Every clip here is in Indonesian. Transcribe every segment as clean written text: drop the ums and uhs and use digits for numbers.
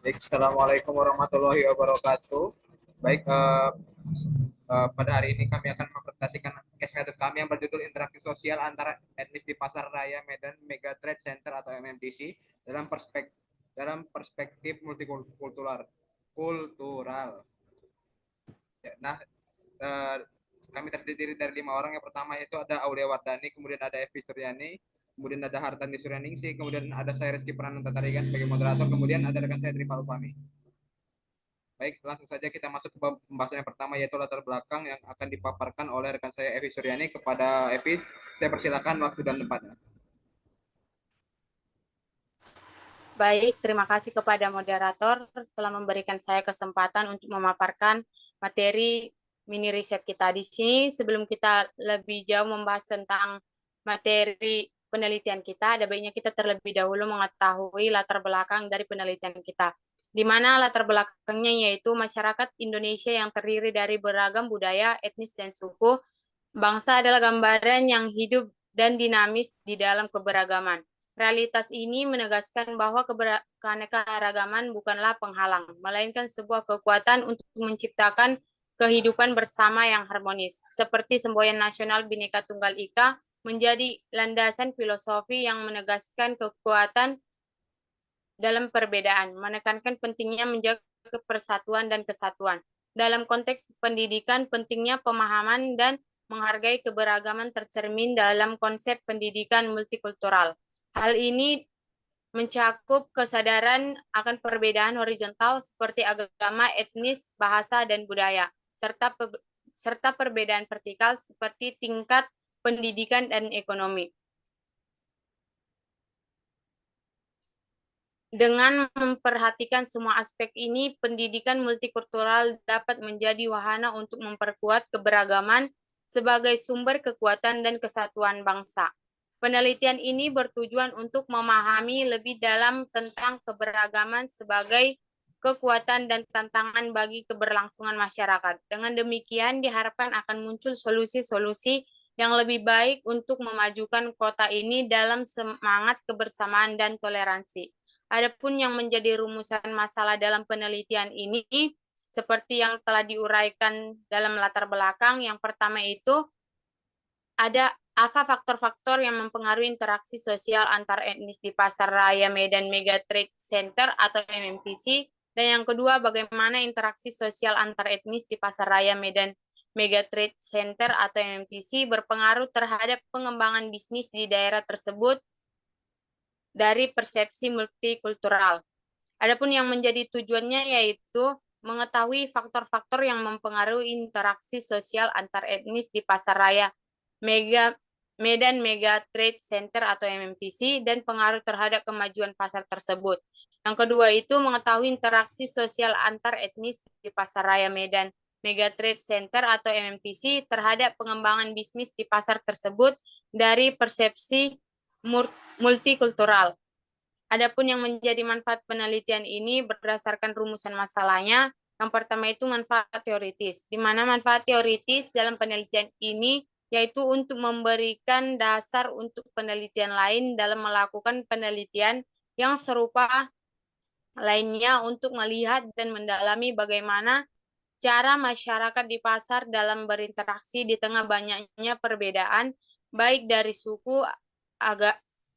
Assalamualaikum warahmatullahi wabarakatuh. Baik, pada hari ini kami akan mempresentasikan case method kami yang berjudul interaksi sosial antara etnis di Pasar Raya Medan Mega Trade Center atau MMTC dalam perspektif multikultural. Kultural. Ya, nah, eh, kami terdiri dari 5 orang. Yang pertama itu ada Aulia Wardani, kemudian ada Evi Suryani, kemudian ada Hartandi Suryaningsih, kemudian ada saya Rizky Prananta Tarigan sebagai moderator, kemudian ada rekan saya Tripa Lupami. Baik, langsung saja kita masuk ke pembahasan yang pertama, yaitu latar belakang yang akan dipaparkan oleh rekan saya Evi Suryani. Kepada Evi, saya persilakan waktu dan tempatnya. Baik, terima kasih kepada moderator telah memberikan saya kesempatan untuk memaparkan materi mini riset kita di sini. Sebelum kita lebih jauh membahas tentang materi penelitian kita, ada baiknya kita terlebih dahulu mengetahui latar belakang dari penelitian kita. Di mana latar belakangnya yaitu masyarakat Indonesia yang terdiri dari beragam budaya, etnis, dan suku. Bangsa adalah gambaran yang hidup dan dinamis di dalam keberagaman. Realitas ini menegaskan bahwa keanekaragaman bukanlah penghalang, melainkan sebuah kekuatan untuk menciptakan kehidupan bersama yang harmonis. Seperti semboyan nasional Bhinneka Tunggal Ika menjadi landasan filosofi yang menegaskan kekuatan dalam perbedaan, menekankan pentingnya menjaga persatuan dan kesatuan. Dalam konteks pendidikan, pentingnya pemahaman dan menghargai keberagaman tercermin dalam konsep pendidikan multikultural. Hal ini mencakup kesadaran akan perbedaan horizontal seperti agama, etnis, bahasa, dan budaya, serta perbedaan vertikal seperti tingkat pendidikan dan ekonomi. Dengan memperhatikan semua aspek ini, pendidikan multikultural dapat menjadi wahana untuk memperkuat keberagaman sebagai sumber kekuatan dan kesatuan bangsa. Penelitian ini bertujuan untuk memahami lebih dalam tentang keberagaman sebagai kekuatan dan tantangan bagi keberlangsungan masyarakat. Dengan demikian, diharapkan akan muncul solusi-solusi yang lebih baik untuk memajukan kota ini dalam semangat kebersamaan dan toleransi. Adapun yang menjadi rumusan masalah dalam penelitian ini, seperti yang telah diuraikan dalam latar belakang, yang pertama itu ada apa faktor-faktor yang mempengaruhi interaksi sosial antar etnis di Pasar Raya Medan Mega Trade Center atau MMTC, dan yang kedua bagaimana interaksi sosial antar etnis di Pasar Raya Medan Mega Trade Center atau MMTC berpengaruh terhadap pengembangan bisnis di daerah tersebut dari persepsi multikultural. Adapun yang menjadi tujuannya yaitu mengetahui faktor-faktor yang mempengaruhi interaksi sosial antar etnis di Pasar Raya Medan Mega Trade Center atau MMTC dan pengaruh terhadap kemajuan pasar tersebut. Yang kedua itu mengetahui interaksi sosial antar etnis di Pasar Raya Medan Mega Trade Center atau MMTC terhadap pengembangan bisnis di pasar tersebut dari persepsi multikultural. Adapun yang menjadi manfaat penelitian ini berdasarkan rumusan masalahnya, yang pertama itu manfaat teoritis, di mana manfaat teoritis dalam penelitian ini yaitu untuk memberikan dasar untuk penelitian lain dalam melakukan penelitian yang serupa lainnya untuk melihat dan mendalami bagaimana cara masyarakat di pasar dalam berinteraksi di tengah banyaknya perbedaan, baik dari suku,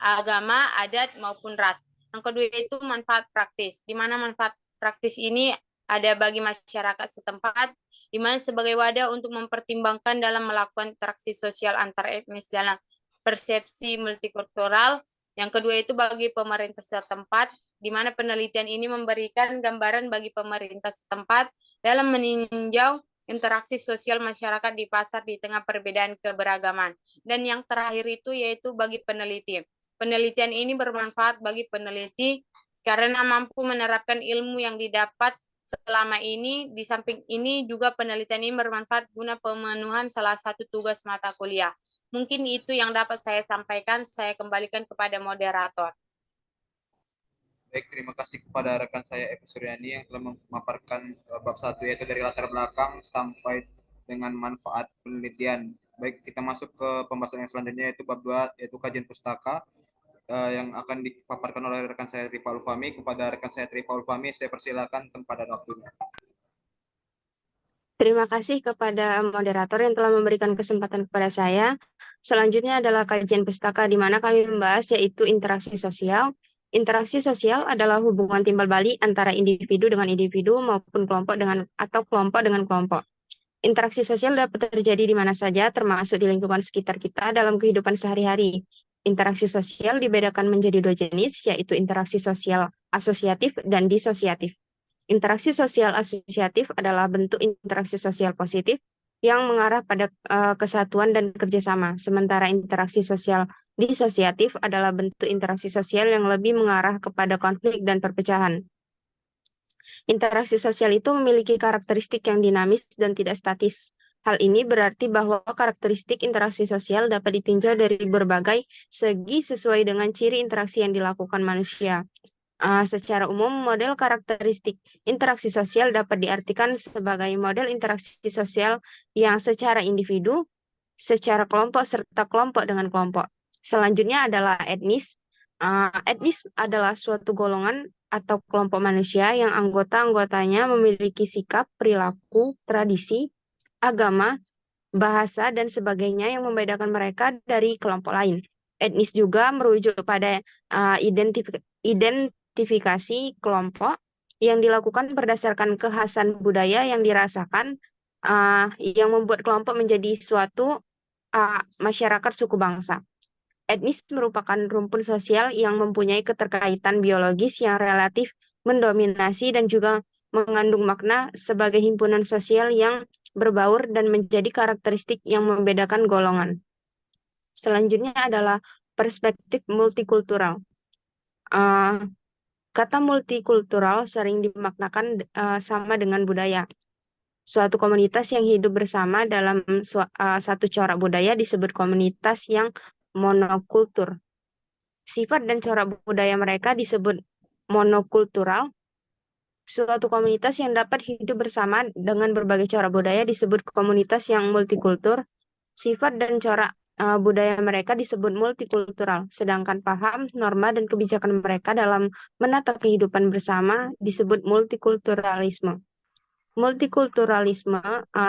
agama, adat, maupun ras. Yang kedua itu manfaat praktis, di mana manfaat praktis ini ada bagi masyarakat setempat, di mana sebagai wadah untuk mempertimbangkan dalam melakukan interaksi sosial antar etnis dalam persepsi multikultural. Yang kedua itu bagi pemerintah setempat, di mana penelitian ini memberikan gambaran bagi pemerintah setempat dalam meninjau interaksi sosial masyarakat di pasar di tengah perbedaan keberagaman. Dan yang terakhir itu yaitu bagi peneliti. Penelitian ini bermanfaat bagi peneliti karena mampu menerapkan ilmu yang didapat selama ini. Di samping ini juga penelitian ini bermanfaat guna pemenuhan salah satu tugas mata kuliah. Mungkin itu yang dapat saya sampaikan. Saya kembalikan kepada moderator. Baik, terima kasih kepada rekan saya Evi Suryani yang telah memaparkan bab 1, yaitu dari latar belakang sampai dengan manfaat penelitian. Baik, kita masuk ke pembahasan yang selanjutnya, yaitu bab 2, yaitu kajian pustaka. yang akan dipaparkan oleh rekan saya Rifa Ulfami. Kepada rekan saya Rifa Ulfami, saya persilakan tempat dan waktunya. Terima kasih kepada moderator yang telah memberikan kesempatan kepada saya. Selanjutnya adalah kajian pustaka di mana kami membahas yaitu interaksi sosial. Interaksi sosial adalah hubungan timbal balik antara individu dengan individu maupun kelompok dengan atau kelompok dengan kelompok. Interaksi sosial dapat terjadi di mana saja, termasuk di lingkungan sekitar kita dalam kehidupan sehari-hari. Interaksi sosial dibedakan menjadi dua jenis, yaitu interaksi sosial asosiatif dan disosiatif. Interaksi sosial asosiatif adalah bentuk interaksi sosial positif yang mengarah pada kesatuan dan kerjasama, sementara interaksi sosial disosiatif adalah bentuk interaksi sosial yang lebih mengarah kepada konflik dan perpecahan. Interaksi sosial itu memiliki karakteristik yang dinamis dan tidak statis. Hal ini berarti bahwa karakteristik interaksi sosial dapat ditinjau dari berbagai segi sesuai dengan ciri interaksi yang dilakukan manusia. Secara umum, model karakteristik interaksi sosial dapat diartikan sebagai model interaksi sosial yang secara individu, secara kelompok, serta kelompok dengan kelompok. Selanjutnya adalah etnis. Etnis adalah suatu golongan atau kelompok manusia yang anggota-anggotanya memiliki sikap, perilaku, tradisi, agama, bahasa, dan sebagainya yang membedakan mereka dari kelompok lain. Etnis juga merujuk pada identifikasi kelompok yang dilakukan berdasarkan kekhasan budaya yang dirasakan, yang membuat kelompok menjadi suatu masyarakat suku bangsa. Etnis merupakan rumpun sosial yang mempunyai keterkaitan biologis yang relatif mendominasi dan juga mengandung makna sebagai himpunan sosial yang berbaur dan menjadi karakteristik yang membedakan golongan. Selanjutnya adalah perspektif multikultural. Kata multikultural sering dimaknakan sama dengan budaya. Suatu komunitas yang hidup bersama dalam satu corak budaya disebut komunitas yang monokultur. Sifat dan corak budaya mereka disebut monokultural. Suatu komunitas yang dapat hidup bersama dengan berbagai corak budaya disebut komunitas yang multikultur. Sifat dan corak budaya mereka disebut multikultural, sedangkan paham, norma, dan kebijakan mereka dalam menata kehidupan bersama disebut multikulturalisme. Multikulturalisme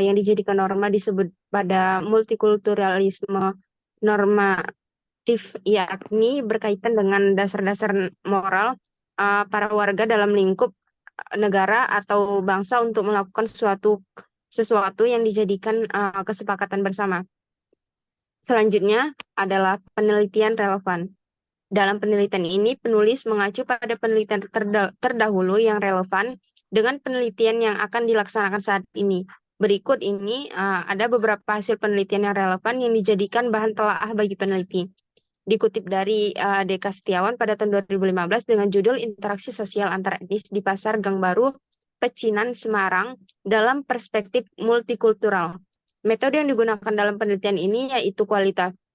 yang dijadikan norma disebut pada multikulturalisme normatif, yakni berkaitan dengan dasar-dasar moral para warga dalam lingkup negara atau bangsa untuk melakukan sesuatu yang dijadikan kesepakatan bersama. Selanjutnya adalah penelitian relevan. Dalam penelitian ini, penulis mengacu pada penelitian terdahulu yang relevan dengan penelitian yang akan dilaksanakan saat ini. Berikut ini ada beberapa hasil penelitian yang relevan yang dijadikan bahan telaah bagi peneliti. Dikutip dari Deka Setiawan pada tahun 2015 dengan judul Interaksi Sosial Antar Etnis di Pasar Gang Baru, Pecinan, Semarang dalam Perspektif Multikultural. Metode yang digunakan dalam penelitian ini yaitu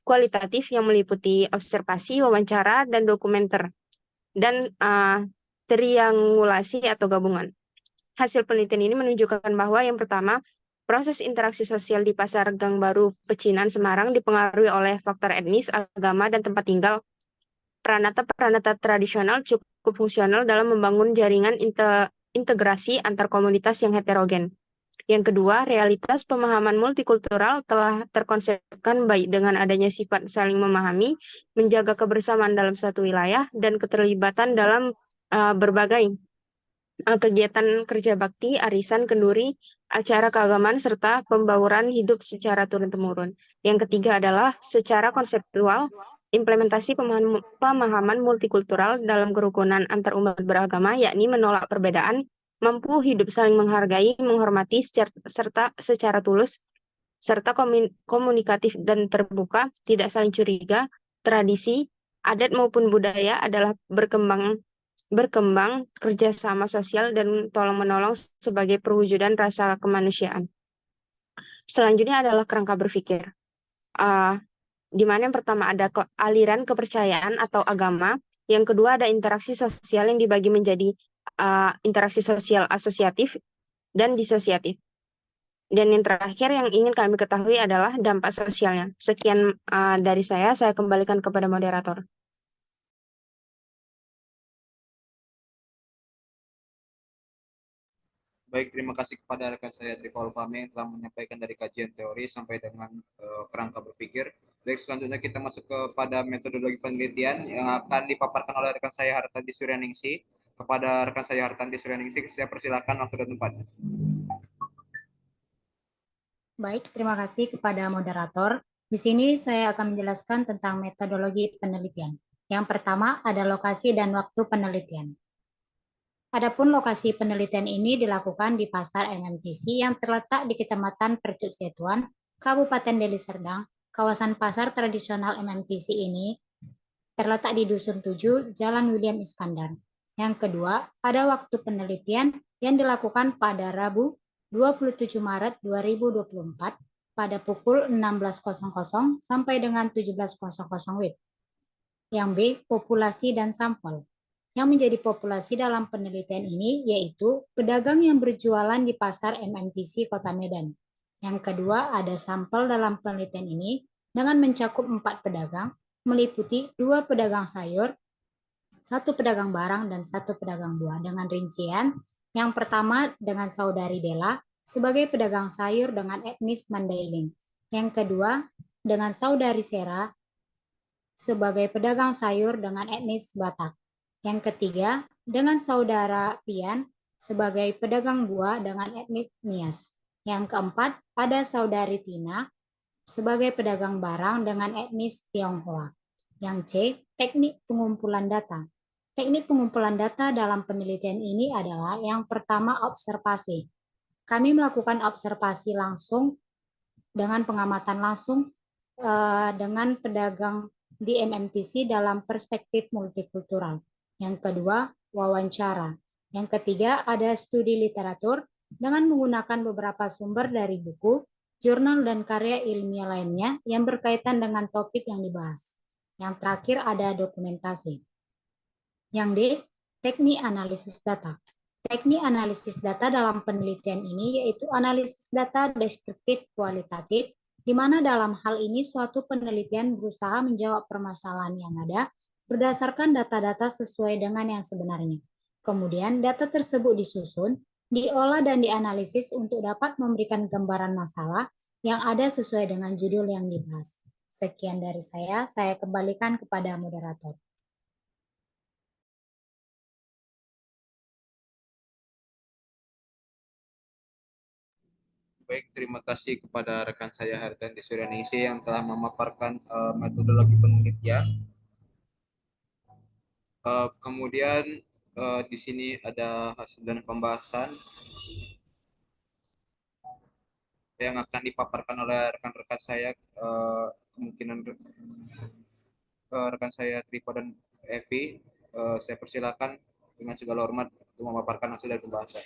kualitatif yang meliputi observasi, wawancara, dan dokumenter, dan triangulasi atau gabungan. Hasil penelitian ini menunjukkan bahwa yang pertama, proses interaksi sosial di Pasar Gang Baru Pecinan, Semarang dipengaruhi oleh faktor etnis, agama, dan tempat tinggal. Peranata-peranata tradisional cukup fungsional dalam membangun jaringan integrasi antar komunitas yang heterogen. Yang kedua, realitas pemahaman multikultural telah terkonsepkan baik dengan adanya sifat saling memahami, menjaga kebersamaan dalam satu wilayah, dan keterlibatan dalam berbagai kegiatan kerja bakti, arisan, kenduri, acara keagamaan, serta pembauran hidup secara turun-temurun. Yang ketiga adalah secara konseptual, implementasi pemahaman multikultural dalam kerukunan antarumat beragama, yakni menolak perbedaan, mampu hidup saling menghargai, menghormati, serta secara tulus, serta komunikatif dan terbuka, tidak saling curiga, tradisi, adat maupun budaya adalah berkembang kerjasama sosial dan tolong-menolong sebagai perwujudan rasa kemanusiaan. Selanjutnya adalah kerangka berpikir. Di mana yang pertama ada aliran kepercayaan atau agama, yang kedua ada interaksi sosial yang dibagi menjadi interaksi sosial asosiatif dan disosiatif. Dan yang terakhir yang ingin kami ketahui adalah dampak sosialnya. Sekian dari saya kembalikan kepada moderator. Baik, terima kasih kepada rekan saya Tripol Fahmi yang telah menyampaikan dari kajian teori sampai dengan kerangka berpikir. Baik, selanjutnya kita masuk kepada metodologi penelitian yang akan dipaparkan oleh rekan saya Hartandi Suryaningsih. Kepada rekan saya Hartandi Suryaningsih, saya persilakan waktu dan tempatnya. Baik, terima kasih kepada moderator. Di sini saya akan menjelaskan tentang metodologi penelitian. Yang pertama ada lokasi dan waktu penelitian. Adapun lokasi penelitian ini dilakukan di Pasar MMTC yang terletak di Kecamatan Percut Setuan, Kabupaten Deli Serdang. Kawasan pasar tradisional MMTC ini terletak di Dusun 7, Jalan William Iskandar. Yang kedua, ada waktu penelitian yang dilakukan pada Rabu 27 Maret 2024 pada pukul 16.00 sampai dengan 17.00 WIB. Yang B, populasi dan sampel. Yang menjadi populasi dalam penelitian ini yaitu pedagang yang berjualan di pasar MMTC Kota Medan. Yang kedua, ada sampel dalam penelitian ini dengan mencakup 4 pedagang, meliputi 2 pedagang sayur, 1 pedagang barang, dan 1 pedagang buah. Dengan rincian, yang pertama dengan Saudari Dela sebagai pedagang sayur dengan etnis Mandailing. Yang kedua, dengan Saudari Sera sebagai pedagang sayur dengan etnis Batak. Yang ketiga, dengan Saudara Pian sebagai pedagang buah dengan etnis Nias. Yang keempat, ada Saudari Tina sebagai pedagang barang dengan etnis Tionghoa. Yang C, teknik pengumpulan data. Teknik pengumpulan data dalam penelitian ini adalah yang pertama observasi. Kami melakukan observasi langsung dengan pengamatan langsung dengan pedagang di MMTC dalam perspektif multikultural. Yang kedua, wawancara. Yang ketiga, ada studi literatur dengan menggunakan beberapa sumber dari buku, jurnal, dan karya ilmiah lainnya yang berkaitan dengan topik yang dibahas. Yang terakhir ada dokumentasi. Yang D, teknik analisis data. Teknik analisis data dalam penelitian ini yaitu analisis data deskriptif kualitatif, di mana dalam hal ini suatu penelitian berusaha menjawab permasalahan yang ada berdasarkan data-data sesuai dengan yang sebenarnya. Kemudian data tersebut disusun, diolah dan dianalisis untuk dapat memberikan gambaran masalah yang ada sesuai dengan judul yang dibahas. Sekian dari saya kembalikan kepada moderator. Baik, terima kasih kepada rekan saya Hartandi Suryaningsih yang telah memaparkan metodologi penelitian. Kemudian di sini ada hasil dan pembahasan yang akan dipaparkan oleh rekan-rekan saya, kemungkinan rekan saya Tripo dan Evi. Saya persilakan dengan segala hormat untuk memaparkan hasil dan pembahasan.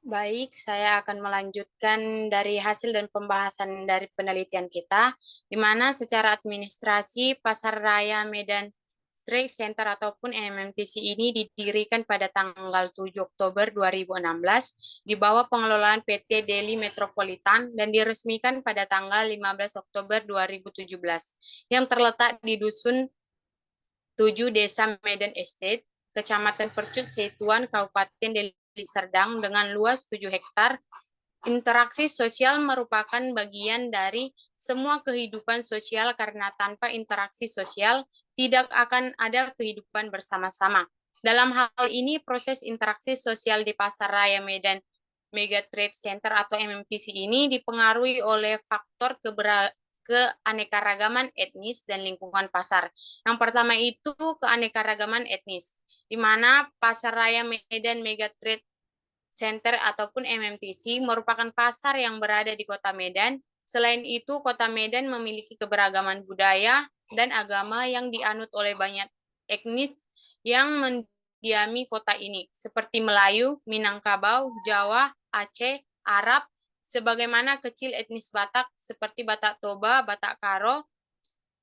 Baik, saya akan melanjutkan dari hasil dan pembahasan dari penelitian kita, di mana secara administrasi Pasar Raya Medan Trade Center ataupun MMTC ini didirikan pada tanggal 7 Oktober 2016 di bawah pengelolaan PT Delhi Metropolitan dan diresmikan pada tanggal 15 Oktober 2017 yang terletak di Dusun 7 Desa Medan Estate, Kecamatan Percut Setuan, Kabupaten Deli Serdang dengan luas 7 hektar. Interaksi sosial merupakan bagian dari semua kehidupan sosial karena tanpa interaksi sosial tidak akan ada kehidupan bersama-sama. Dalam hal ini, proses interaksi sosial di Pasar Raya Medan Mega Trade Center atau MMTC ini dipengaruhi oleh faktor keanekaragaman etnis dan lingkungan pasar. Yang pertama itu keanekaragaman etnis, di mana Pasar Raya Medan Mega Trade Center ataupun MMTC merupakan pasar yang berada di Kota Medan. Selain itu, Kota Medan memiliki keberagaman budaya dan agama yang dianut oleh banyak etnis yang mendiami kota ini, seperti Melayu, Minangkabau, Jawa, Aceh, Arab, sebagaimana kecil etnis Batak seperti Batak Toba, Batak Karo,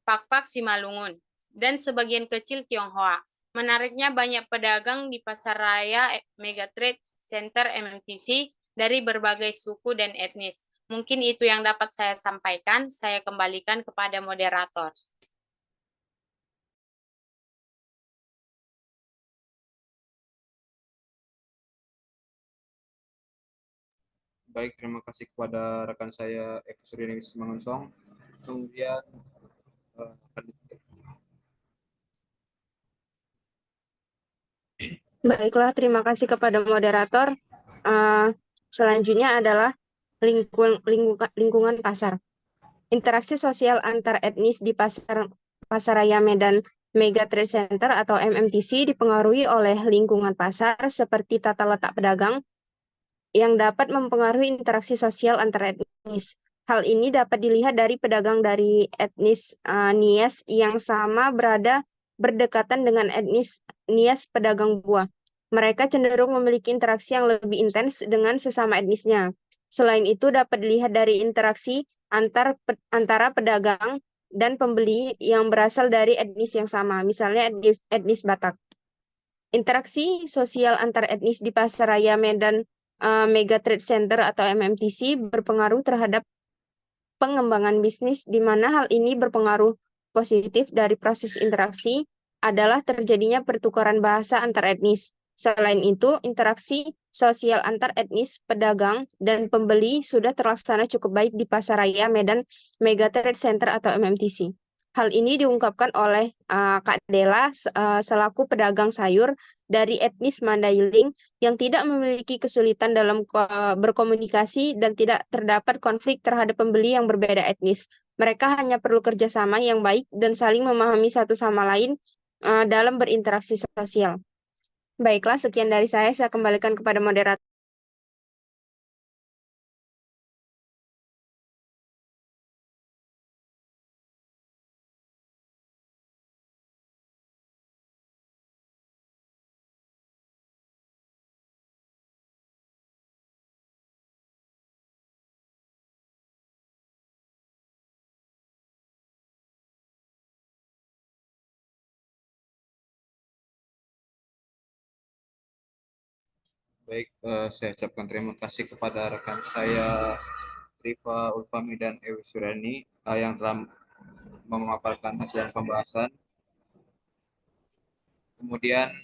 Pakpak, Simalungun, dan sebagian kecil Tionghoa. Menariknya banyak pedagang di Pasar Raya Mega Trade Center MMTC dari berbagai suku dan etnis. Mungkin itu yang dapat saya sampaikan. Saya kembalikan kepada moderator. Baik, terima kasih kepada rekan saya Eko Suryani Mangunsong. Kemudian Baiklah, terima kasih kepada moderator. Selanjutnya adalah lingkungan pasar. Interaksi sosial antar etnis di Pasaraya Medan Mega Trade Center atau MMTC dipengaruhi oleh lingkungan pasar seperti tata letak pedagang yang dapat mempengaruhi interaksi sosial antar etnis. Hal ini dapat dilihat dari pedagang dari etnis Nias yang sama berada berdekatan dengan etnis Nias pedagang buah. Mereka cenderung memiliki interaksi yang lebih intens dengan sesama etnisnya. Selain itu dapat dilihat dari interaksi antara pedagang dan pembeli yang berasal dari etnis yang sama, misalnya etnis Batak. Interaksi sosial antar etnis di Pasaraya Medan Mega Trade Center atau MMTC berpengaruh terhadap pengembangan bisnis, di mana hal ini berpengaruh positif dari proses interaksi adalah terjadinya pertukaran bahasa antar etnis. Selain itu, interaksi sosial antar etnis, pedagang, dan pembeli sudah terlaksana cukup baik di Pasaraya Medan Mega Trade Center atau MMTC. Hal ini diungkapkan oleh Kak Dela selaku pedagang sayur dari etnis Mandailing yang tidak memiliki kesulitan dalam berkomunikasi dan tidak terdapat konflik terhadap pembeli yang berbeda etnis. Mereka hanya perlu kerjasama yang baik dan saling memahami satu sama lain dalam berinteraksi sosial. Baiklah, sekian dari saya kembalikan kepada moderator. baik, saya ucapkan terima kasih kepada rekan saya Rifa Ulfami dan Ewi Suryani yang telah memaparkan hasil pembahasan. Kemudian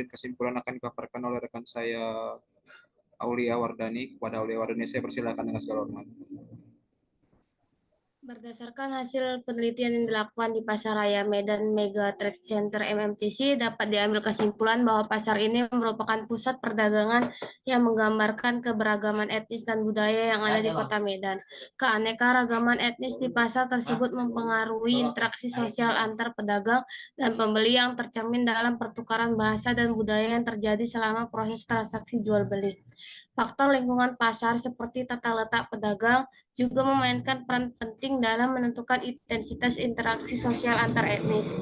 kesimpulan akan dipaparkan oleh rekan saya Aulia Wardani. Kepada Aulia Wardani saya persilakan dengan segala hormat. Berdasarkan hasil penelitian yang dilakukan di Pasaraya Medan Mega Trade Center MMTC, dapat diambil kesimpulan bahwa pasar ini merupakan pusat perdagangan yang menggambarkan keberagaman etnis dan budaya yang ada di Kota Medan. Keanekaragaman etnis di pasar tersebut mempengaruhi interaksi sosial antar pedagang dan pembeli yang tercermin dalam pertukaran bahasa dan budaya yang terjadi selama proses transaksi jual-beli. Faktor lingkungan pasar seperti tata letak pedagang juga memainkan peran penting dalam menentukan intensitas interaksi sosial antar etnis.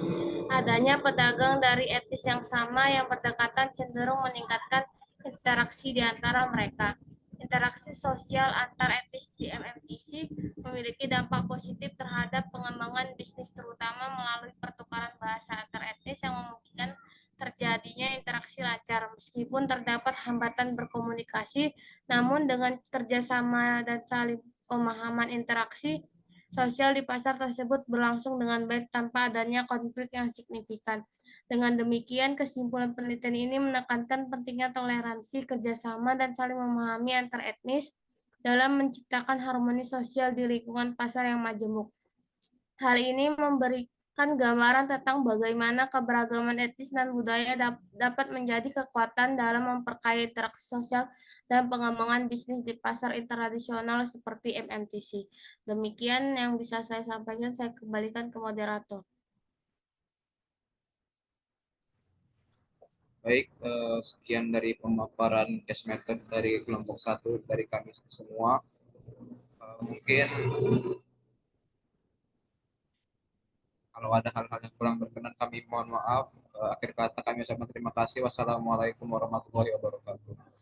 Adanya pedagang dari etnis yang sama yang berdekatan cenderung meningkatkan interaksi di antara mereka. Interaksi sosial antar etnis di MMTC memiliki dampak positif terhadap pengembangan bisnis terutama melalui pertukaran bahasa antar etnis yang memungkinkan terjadinya interaksi lancar. Meskipun terdapat hambatan berkomunikasi, namun dengan kerjasama dan saling pemahaman interaksi sosial di pasar tersebut berlangsung dengan baik tanpa adanya konflik yang signifikan. Dengan demikian, kesimpulan penelitian ini menekankan pentingnya toleransi, kerjasama, dan saling memahami antar etnis dalam menciptakan harmoni sosial di lingkungan pasar yang majemuk. Hal ini memberikan gambaran tentang bagaimana keberagaman etnis dan budaya dapat menjadi kekuatan dalam memperkaya interaksi sosial dan pengembangan bisnis di pasar internasional seperti MMTC. Demikian yang bisa saya sampaikan, saya kembalikan ke moderator. Baik, sekian dari pemaparan case method dari kelompok 1 dari kami semua. Mungkin kalau ada hal-hal yang kurang berkenan kami mohon maaf. Akhir kata kami ucapkan terima kasih. Wassalamualaikum warahmatullahi wabarakatuh.